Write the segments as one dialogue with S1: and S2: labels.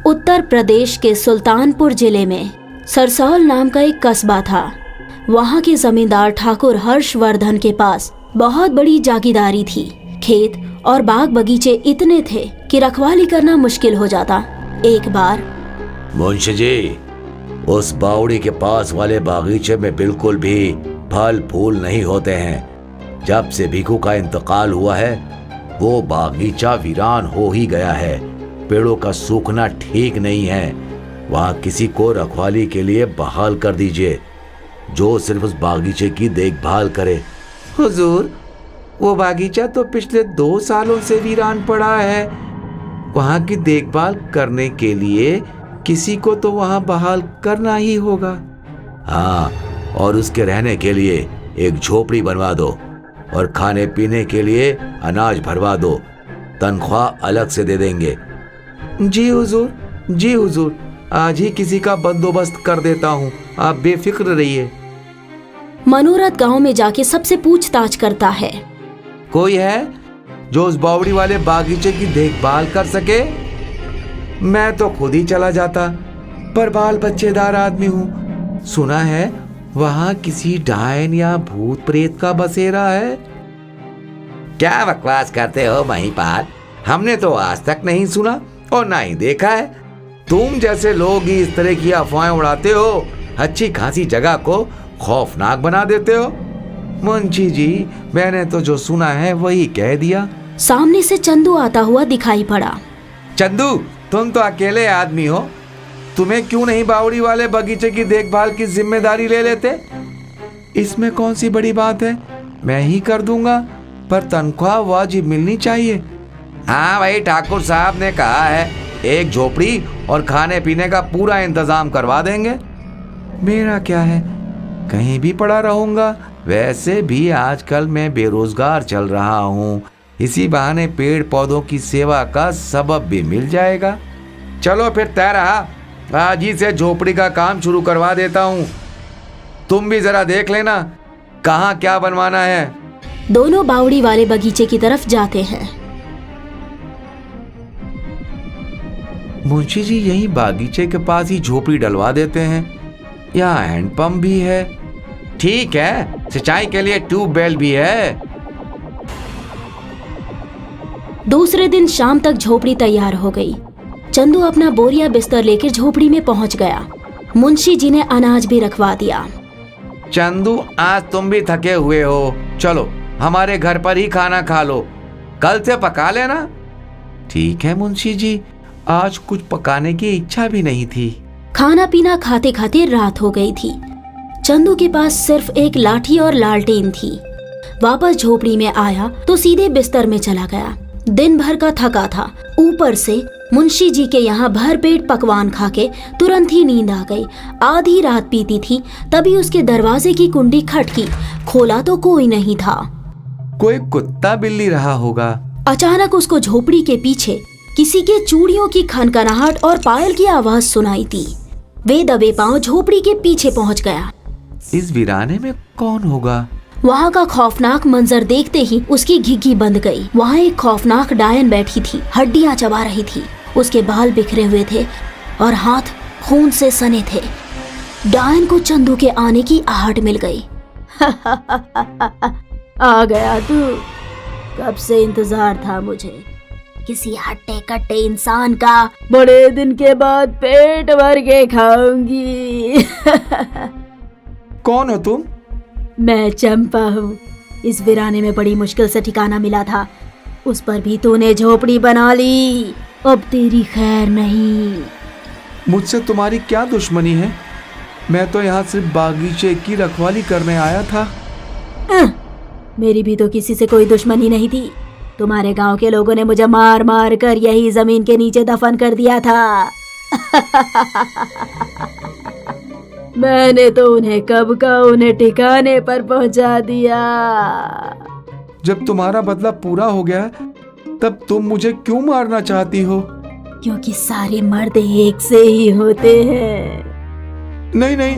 S1: उत्तर प्रदेश के सुल्तानपुर जिले में सरसौल नाम का एक कस्बा था। वहाँ के जमींदार ठाकुर हर्षवर्धन के पास बहुत बड़ी जागीरदारी थी। खेत और बाग बगीचे इतने थे कि रखवाली करना मुश्किल हो जाता। एक बार,
S2: मुंशी जी, उस बावड़ी के पास वाले बागीचे में बिल्कुल भी फल फूल नहीं होते हैं। जब से भिखू का इंतकाल हुआ है वो बागीचा वीरान हो ही गया है। पेड़ों का सूखना ठीक नहीं है। वहाँ किसी को रखवाली के लिए बहाल कर दीजिए जो सिर्फ उस बागीचे की देखभाल करे।
S3: हुजूर, वो बागीचा तो पिछले 2 सालों से वीरान पड़ा है। वहाँ की देखभाल करने के लिए किसी को तो वहाँ बहाल करना ही होगा।
S2: हाँ, और उसके रहने के लिए एक झोपड़ी बनवा दो और खाने पीने के लिए अनाज भरवा दो। तनख्वाह अलग से दे देंगे।
S3: जी हुजूर, जी हुजूर, आज ही किसी का बंदोबस्त कर देता हूँ, आप बेफिक्र रहिए।
S1: मनोरथ गांव में जाके सबसे पूछताछ करता है।
S3: कोई है जो उस बावड़ी वाले बागीचे की देखभाल कर सके? मैं तो खुद ही चला जाता, पर बाल बच्चेदार आदमी हूँ। सुना है वहाँ किसी डायन या भूत प्रेत का बसेरा है।
S2: क्या बकवास करते हो महिपाल?
S3: हमने तो आज तक नहीं सुना और ना ही देखा है। तुम जैसे लोग ही इस तरह की अफवाहें उड़ाते हो, अच्छी खासी जगह को खौफनाक बना देते हो। मुंशी जी, मैंने तो जो सुना है वही कह दिया।
S1: सामने से चंदू आता हुआ दिखाई पड़ा।
S3: चंदू, तुम तो अकेले आदमी हो, तुम्हें क्यों नहीं बावड़ी वाले बगीचे की देखभाल की जिम्मेदारी ले लेते? इसमें कौन सी बड़ी बात है, मैं ही कर दूंगा, पर तनख्वाह वाजिब मिलनी चाहिए।
S2: हाँ भाई, ठाकुर साहब ने कहा है एक झोपड़ी और खाने पीने का पूरा इंतजाम करवा देंगे।
S3: मेरा क्या है, कहीं भी पड़ा रहूंगा। वैसे भी आजकल मैं बेरोजगार चल रहा हूँ, इसी बहाने पेड़ पौधों की सेवा का सबब भी मिल जाएगा। चलो फिर तय रहा, आज ही से झोपड़ी का काम शुरू करवा देता हूँ। तुम भी जरा देख लेना कहाँ क्या बनवाना है।
S1: दोनों बावड़ी वाले बगीचे की तरफ जाते हैं।
S3: मुंशी जी, यही बागीचे के पास ही झोपड़ी डलवा देते हैं। यहाँ हैंडपंप भी है। ठीक है, सिंचाई के लिए ट्यूबवेल भी है।
S1: दूसरे दिन शाम तक झोपड़ी तैयार हो गई। चंदू अपना बोरिया बिस्तर लेकर झोपड़ी में पहुंच गया। मुंशी जी ने अनाज भी रखवा दिया।
S3: चंदू, आज तुम भी थके हुए हो, चलो हमारे घर पर ही खाना खा लो, कल से पका लेना। ठीक है मुंशी जी, आज कुछ पकाने की इच्छा भी नहीं थी।
S1: खाना पीना खाते खाते रात हो गई थी। चंदू के पास सिर्फ एक लाठी और लालटेन थी। वापस झोपड़ी में आया तो सीधे बिस्तर में चला गया। दिन भर का थका था, ऊपर से मुंशी जी के यहाँ भरपेट पकवान खाके तुरंत ही नींद आ गई। आधी रात बीती थी, तभी उसके दरवाजे की कुंडी खटकी। खोला तो कोई नहीं था।
S3: कोई कुत्ता बिल्ली रहा होगा।
S1: अचानक उसको झोपड़ी के पीछे किसी के चूड़ियों की खनखनाहट और पायल की आवाज सुनाई दी। वे दबे पांव झोपड़ी के पीछे पहुंच गया।
S3: इस वीराने में कौन होगा?
S1: वहाँ का खौफनाक मंजर देखते ही उसकी घिघी बंद गई। वहाँ एक खौफनाक डायन बैठी थी, हड्डियां चबा रही थी। उसके बाल बिखरे हुए थे और हाथ खून से सने थे। डायन को चंदू के आने की आहट मिल गई। आ गया तू, कब से इंतजार था मुझे। किसी हट्टे कट्टे इंसान का बड़े दिन के बाद पेट भर के खाऊंगी।
S3: कौन हो तुम?
S1: मैं चंपा हूँ। इस वीराने में बड़ी मुश्किल से ठिकाना मिला था, उस पर भी तूने झोपड़ी बना ली। अब तेरी खैर नहीं।
S3: मुझसे तुम्हारी क्या दुश्मनी है? मैं तो यहाँ सिर्फ बागीचे की रखवाली करने आया था।
S1: मेरी भी तो किसी से कोई दुश्मनी नहीं थी। तुम्हारे गांव के लोगों ने मुझे मार मार कर यही जमीन के नीचे दफन कर दिया था। मैंने तो उन्हें कब का उन्हें ठिकाने पर पहुंचा दिया।
S3: जब तुम्हारा बदला पूरा हो गया तब तुम मुझे क्यों मारना चाहती हो?
S1: क्योंकि सारे मर्द एक से ही होते हैं।
S3: नहीं नहीं,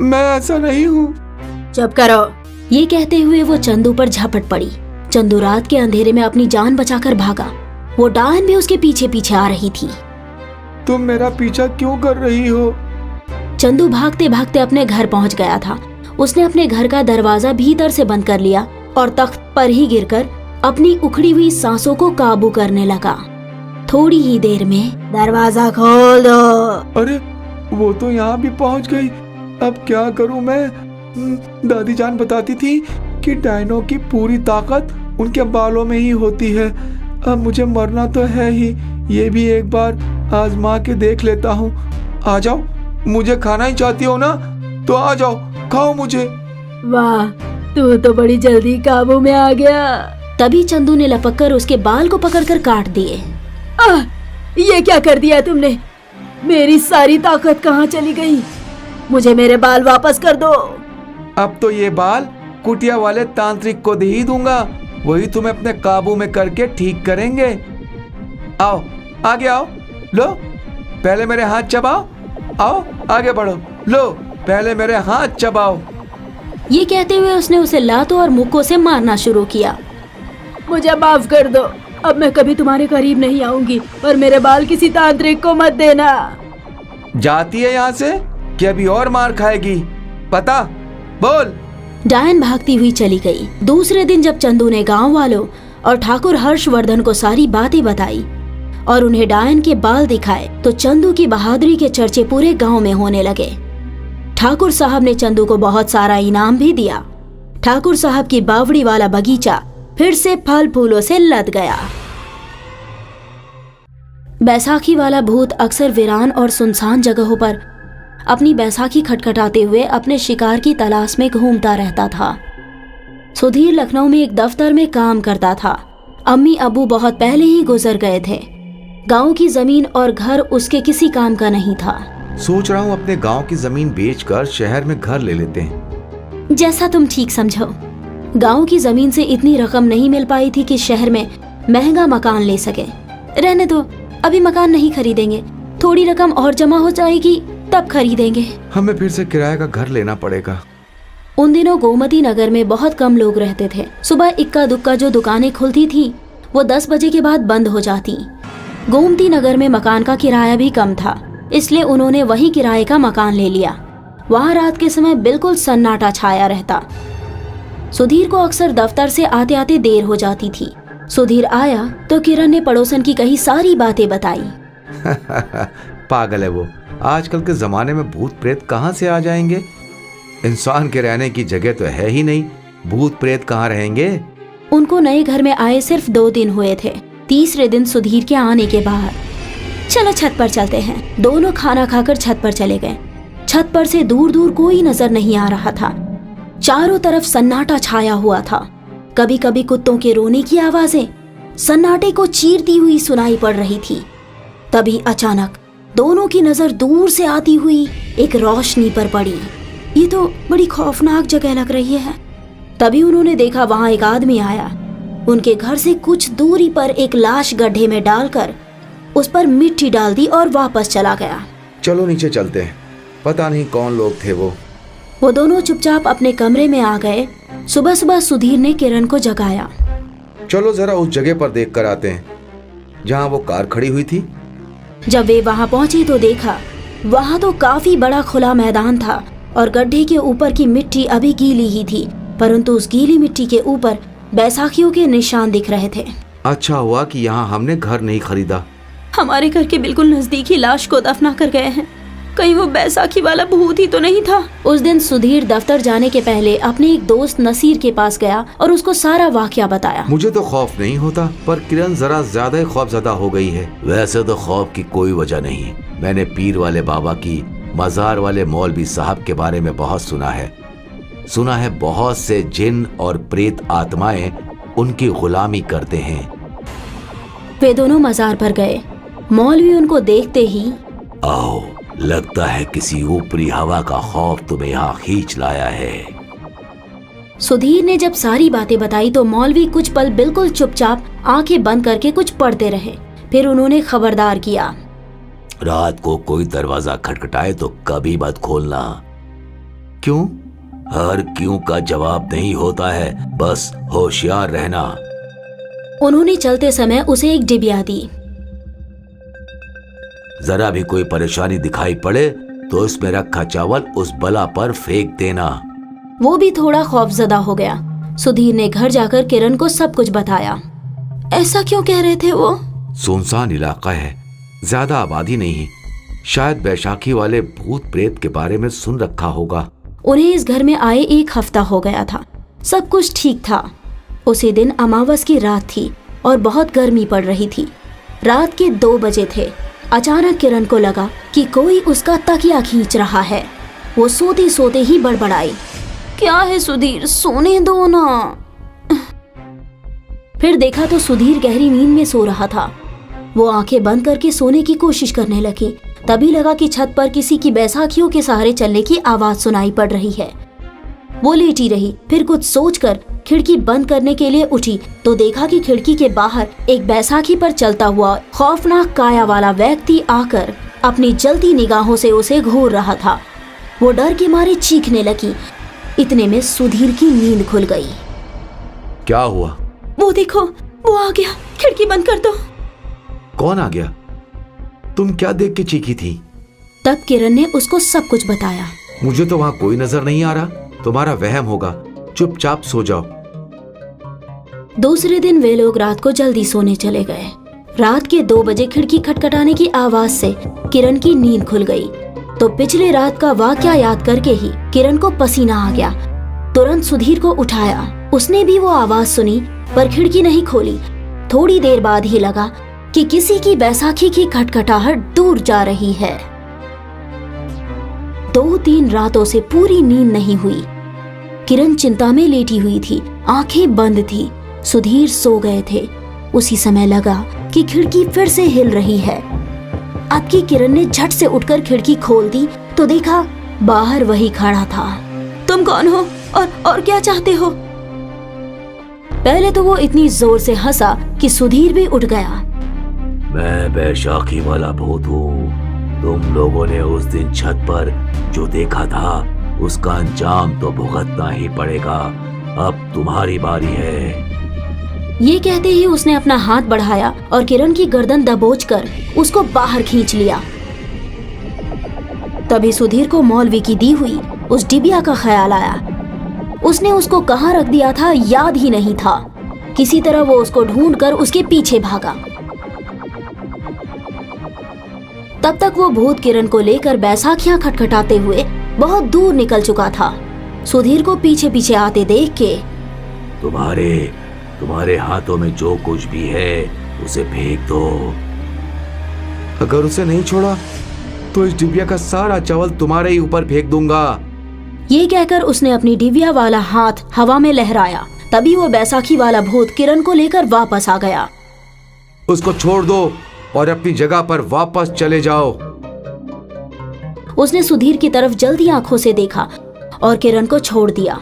S3: मैं ऐसा नहीं हूँ।
S1: चुप करो। ये कहते हुए वो चंदू पर झपट पड़ी। चंदू रात के अंधेरे में अपनी जान बचाकर भागा। वो डायन भी उसके पीछे पीछे आ रही थी।
S3: तुम मेरा पीछा क्यों कर रही हो?
S1: चंदू भागते भागते अपने घर पहुंच गया था। उसने अपने घर का दरवाजा भीतर से बंद कर लिया और तख्त पर ही गिरकर अपनी उखड़ी हुई सांसों को काबू करने लगा। थोड़ी ही देर में दरवाजा खोल दो।
S3: अरे वो तो यहाँ भी पहुँच गई, अब क्या करूँ मैं? दादी जान बताती थी कि डायनो की पूरी ताकत उनके बालों में ही होती है। अब मुझे मरना तो है ही, ये भी एक बार आजमा के देख लेता हूँ। आ जाओ, मुझे खाना ही चाहती हो ना, तो आ जाओ, खाओ मुझे।
S1: वाह, तू तो बड़ी जल्दी काबू में आ गया। तभी चंदू ने लपक कर उसके बाल को पकड़कर काट दिए। ये क्या कर दिया तुमने? मेरी सारी ताकत कहाँ चली गई? मुझे मेरे बाल वापस कर दो।
S3: अब तो ये बाल कुटिया वाले तांत्रिक को दे ही दूंगा, वही तुम्हें अपने काबू में करके ठीक करेंगे। आओ, आगे आओ, लो पहले मेरे हाथ चबाओ। आओ आगे बढ़ो, लो पहले मेरे हाथ चबाओ।
S1: ये कहते हुए उसने उसे लातों और मुक्कों से मारना शुरू किया। मुझे माफ कर दो, अब मैं कभी तुम्हारे करीब नहीं आऊंगी और मेरे बाल किसी तांत्रिक को मत देना।
S3: जाती है यहाँ से कि अभी और मार खाएगी? पता बोल।
S1: डायन भागती हुई चली गई। दूसरे दिन जब चंदू ने गांव वालों और ठाकुर हर्षवर्धन को सारी बातें बताई और उन्हें डायन के बाल दिखाए तो चंदू की बहादुरी के चर्चे पूरे गांव में होने लगे। ठाकुर साहब ने चंदू को बहुत सारा इनाम भी दिया। ठाकुर साहब की बावड़ी वाला बगीचा फिर से फल फूलों से लद गया। बैसाखी वाला भूत अक्सर वीरान और सुनसान जगहों पर अपनी बैसाखी खटखटाते हुए अपने शिकार की तलाश में घूमता रहता था। सुधीर लखनऊ में एक दफ्तर में काम करता था। अम्मी अबू बहुत पहले ही गुजर गए थे। गांव की जमीन और घर उसके किसी काम का नहीं था।
S3: सोच रहा हूँ अपने गांव की जमीन बेचकर शहर में घर ले लेते हैं।
S1: जैसा तुम ठीक समझो। गांव की जमीन से इतनी रकम नहीं मिल पाई थी कि शहर में महंगा मकान ले सके। रहने दो, अभी मकान नहीं खरीदेंगे, थोड़ी रकम और जमा हो जाएगी तब खरीदेंगे।
S3: हमें फिर से किराए का घर लेना पड़ेगा।
S1: उन दिनों गोमती नगर में बहुत कम लोग रहते थे। सुबह इक्का दुक्का जो दुकानें खुलती थी वो 10 बजे के बाद बंद हो जाती। गोमती नगर में मकान का किराया भी कम था, इसलिए उन्होंने वही किराए का मकान ले लिया। वहाँ रात के समय बिल्कुल सन्नाटा छाया रहता। सुधीर को अक्सर दफ्तर से आते आते देर हो जाती थी। सुधीर आया तो किरण ने पड़ोसन की कही सारी बातें बताई।
S3: पागल है वो, आजकल के जमाने में भूत प्रेत कहाँ से आ जाएंगे? इंसान के रहने की जगह तो है ही नहीं, भूत प्रेत कहाँ रहेंगे?
S1: उनको नए घर में आए सिर्फ 2 दिन हुए थे। तीसरे दिन सुधीर के आने के बाद चलो छत पर चलते हैं। दोनों खाना खाकर छत पर चले गए। छत पर से दूर दूर कोई नजर नहीं आ रहा था। चारों तरफ सन्नाटा छाया हुआ था। कभी कभी कुत्तों के रोने की आवाजें सन्नाटे को चीरती हुई सुनाई पड़ रही थी। तभी अचानक दोनों की नजर दूर से आती हुई एक रोशनी पर पड़ी। ये तो बड़ी खौफनाक जगह लग रही है। तभी उन्होंने देखा वहां एक आदमी आया। उनके घर से कुछ दूरी पर एक लाश गड्ढे में डालकर उस पर मिट्टी डाल दी और वापस चला गया।
S3: चलो नीचे चलते हैं, पता नहीं कौन लोग थे वो।
S1: दोनों चुपचाप अपने कमरे में आ गए। सुबह सुबह सुधीर ने किरण को जगाया।
S3: चलो जरा उस जगह पर देख कर आते हैं जहाँ वो कार खड़ी हुई थी।
S1: जब वे वहां पहुंचे तो देखा वहां तो काफी बड़ा खुला मैदान था और गड्ढे के ऊपर की मिट्टी अभी गीली ही थी, परंतु उस गीली मिट्टी के ऊपर बैसाखियों के निशान दिख रहे थे।
S3: अच्छा हुआ कि यहाँ हमने घर नहीं खरीदा।
S1: हमारे घर के बिल्कुल नजदीक ही लाश को दफना कर गए हैं। कहीं वो बैसाखी वाला भूत ही तो नहीं था। उस दिन सुधीर दफ्तर जाने के पहले अपने एक दोस्त नसीर के पास गया और उसको सारा वाकया बताया।
S3: मुझे तो खौफ नहीं होता, पर किरण जरा ज्यादा ही खौफजदा हो गई है।
S2: वैसे तो खौफ की कोई वजह नहीं। मैंने पीर वाले बाबा की मजार वाले मौलवी साहब के बारे में बहुत सुना है बहुत से जिन और प्रेत आत्माएं उनकी गुलामी करते हैं।
S1: वे दोनों मजार पर गए। मौलवी उनको देखते ही,
S2: आओ, लगता है किसी ऊपरी हवा का खौफ तुम्हें यहाँ खींच लाया है।
S1: सुधीर ने जब सारी बातें बताई तो मौलवी कुछ पल बिल्कुल चुपचाप आंखें बंद करके कुछ पढ़ते रहे। फिर उन्होंने खबरदार किया,
S2: रात को कोई दरवाजा खटखटाए तो कभी मत खोलना।
S3: क्यों?
S2: हर क्यों का जवाब नहीं होता है, बस होशियार रहना।
S1: उन्होंने चलते समय उसे एक डिबिया दी।
S2: जरा भी कोई परेशानी दिखाई पड़े तो उसमें रखा चावल उस बला पर फेंक देना।
S1: वो भी थोड़ा खौफजदा हो गया। सुधीर ने घर जाकर किरण को सब कुछ बताया। ऐसा क्यों कह रहे थे वो?
S3: सुनसान इलाका है, ज्यादा आबादी नहीं है। शायद बैशाखी वाले भूत प्रेत के बारे में सुन रखा होगा।
S1: उन्हें इस घर में आए 1 हफ्ता हो गया था। सब कुछ ठीक था। उसी दिन अमावस की रात थी और बहुत गर्मी पड़ रही थी। रात के 2 बजे थे। अचानक किरण को लगा कि कोई उसका तकिया खींच रहा है। वो सोते सोते ही बड़बड़ाई, क्या है सुधीर, सोने दो ना। फिर देखा तो सुधीर गहरी नींद में सो रहा था। वो आंखें बंद करके सोने की कोशिश करने लगी। तभी लगा कि छत पर किसी की बैसाखियों के सहारे चलने की आवाज सुनाई पड़ रही है। वो लेटी रही। फिर कुछ सोचकर खिड़की बंद करने के लिए उठी तो देखा कि खिड़की के बाहर एक बैसाखी पर चलता हुआ खौफनाक काया वाला व्यक्ति आकर अपनी जलती निगाहों से उसे घूर रहा था। वो डर के मारे चीखने लगी। इतने में सुधीर की नींद खुल गई।
S3: क्या हुआ?
S1: वो देखो, वो आ गया, खिड़की बंद कर दो।
S3: कौन आ गया? तुम क्या देख के चीखी थी?
S1: तब किरण ने उसको सब कुछ बताया।
S3: मुझे तो वहां कोई नजर नहीं आ रहा। तुम्हारा वहम होगा, चुपचाप सो जाओ।
S1: दूसरे दिन वे लोग रात को जल्दी सोने चले गए। रात के 2 बजे खिड़की खटखटाने की आवाज से किरण की नींद खुल गई। तो पिछले रात का वाकया याद करके ही किरण को पसीना आ गया। तुरंत सुधीर को उठाया। उसने भी वो आवाज सुनी पर खिड़की नहीं खोली। थोड़ी देर बाद ही लगा कि किसी की बैसाखी की खटखटाहट दूर जा रही है। 2-3 रातों से पूरी नींद नहीं हुई। किरण चिंता में लेटी हुई थी, आंखें बंद थी। सुधीर सो गए थे। उसी समय लगा कि खिड़की फिर से हिल रही है। अब की किरण ने झट से उठकर खिड़की खोल दी तो देखा बाहर वही खड़ा था। तुम कौन हो और क्या चाहते हो? पहले तो वो इतनी जोर से हंसा कि सुधीर भी उठ गया।
S2: मैं बैशाखी वाला भूत हूँ। तुम लोगों ने उस दिन छत पर जो देखा था उसका अंजाम तो भुगतना ही पड़ेगा। अब तुम्हारी बारी है।
S1: ये कहते ही उसने अपना हाथ बढ़ाया और किरण की गर्दन दबोचकर उसको बाहर खींच लिया। तभी सुधीर को मौलवी की दी हुई उस डिबिया का ख्याल आया। उसने उसको कहाँ रख दिया था याद ही नहीं था। किसी तरह वो उसको ढूंढकर उसके पीछे भागा। तब तक वो भूत किरण को लेकर बैसाखियां खटखटाते हुए बहुत दूर निकल चुका था। सुधीर को पीछे पीछे आते देख के,
S2: तुम्हारे हाथों में जो कुछ भी है उसे फेंक दो।
S3: अगर उसे नहीं छोड़ा तो इस डिबिया का सारा चावल तुम्हारे ही ऊपर फेंक दूंगा।
S1: ये कहकर उसने अपनी डिबिया वाला हाथ हवा में लहराया। तभी वो बैसाखी वाला भूत किरण को लेकर वापस आ गया।
S3: उसको छोड़ दो और अपनी जगह पर वापस चले जाओ।
S1: उसने सुधीर की तरफ जल्दी आंखों से देखा और किरण को छोड़ दिया।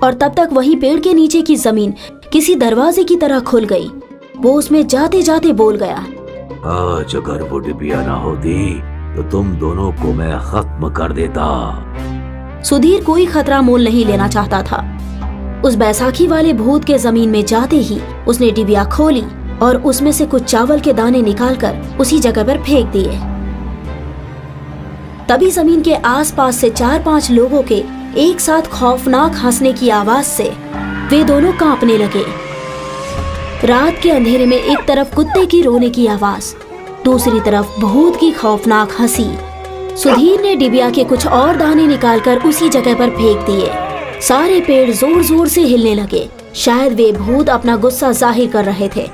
S1: और तब तक वहीं पेड़ के नीचे की जमीन किसी दरवाजे की तरह खुल गई। वो उसमें जाते जाते बोल गया,
S2: आज अगर वो डिबिया ना होती तो तुम दोनों को मैं खत्म कर देता।
S1: सुधीर कोई खतरा मोल नहीं लेना चाहता था। उस बैसाखी वाले भूत के जमीन में जाते ही उसने डिबिया खोली और उसमें से कुछ चावल के दाने निकालकर उसी जगह पर फेंक दिए। तभी जमीन के आसपास से 4-5 लोगों के एक साथ खौफनाक हंसने की आवाज से वे दोनों कांपने लगे। रात के अंधेरे में एक तरफ कुत्ते की रोने की आवाज, दूसरी तरफ भूत की खौफनाक हंसी। सुधीर ने डिबिया के कुछ और दाने निकालकर उसी जगह पर फेंक दिए। सारे पेड़ जोर जोर से हिलने लगे। शायद वे भूत अपना गुस्सा जाहिर कर रहे थे।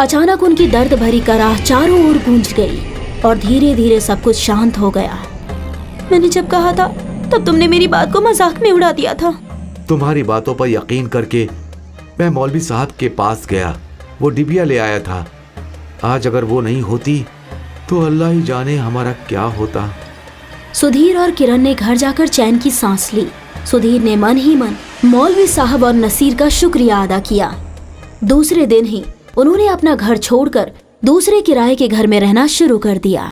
S1: अचानक उनकी दर्द भरी कराह चारों ओर गूंज गई और धीरे धीरे सब कुछ शांत हो गया। मैंने जब कहा था तब तुमने मेरी बात को मजाक में उड़ा दिया था।
S3: तुम्हारी बातों पर यकीन करके मैं मौलवी साहब के पास गया, वो डिबिया ले आया था। आज अगर वो नहीं होती तो अल्लाह ही जाने हमारा क्या होता।
S1: सुधीर और किरण ने घर जाकर चैन की सांस ली। सुधीर ने मन ही मन मौलवी साहब और नसीर का शुक्रिया अदा किया। दूसरे दिन ही उन्होंने अपना घर छोड़कर दूसरे किराए के घर में रहना शुरू कर दिया।